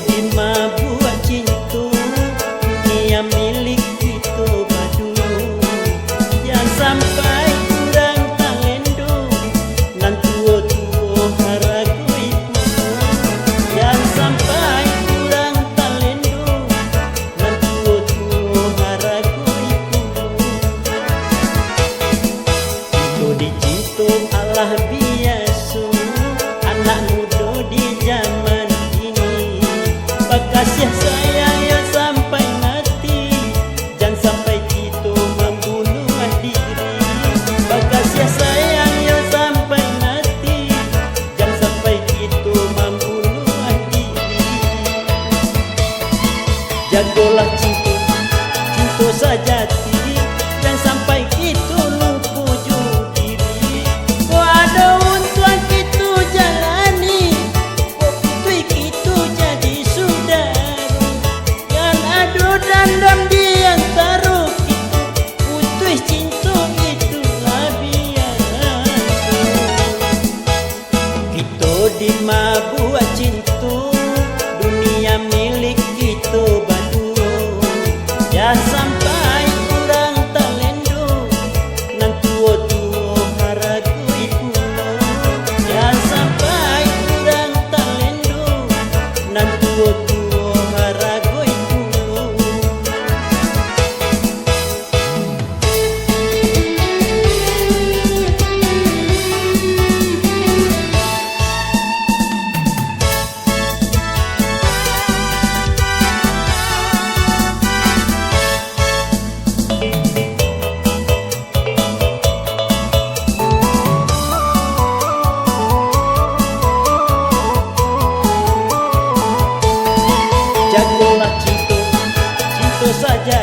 di buat cinta dunia milik kita berdua. Jangan sampai kurang talendo nan tua-tua haragoi puno. Jangan sampai kurang talendo nan tua-tua haragoi puno. Itu dicinta Allah biasa anak muda di zaman ini. Kasih sayang yang sampai mati, jangan sampai kita membunuh diri. Kasih sayang yang sampai mati, jangan sampai kita membunuh diri. Jagalah cinta, cinta sejati, jangan sampai kita lupa diri. Kau ada untuk kita jalani, kau putih kita jadi dendam di antara kita, putus cinta itulah biasa. Kita di buat cinta dunia milik kita berdua. Jangan sampai kurang talendo nan tua-tua haragoi puno. Jangan sampai kurang talendo nan tua-tua haragoi puno. Jagalah cinta, cinta saja.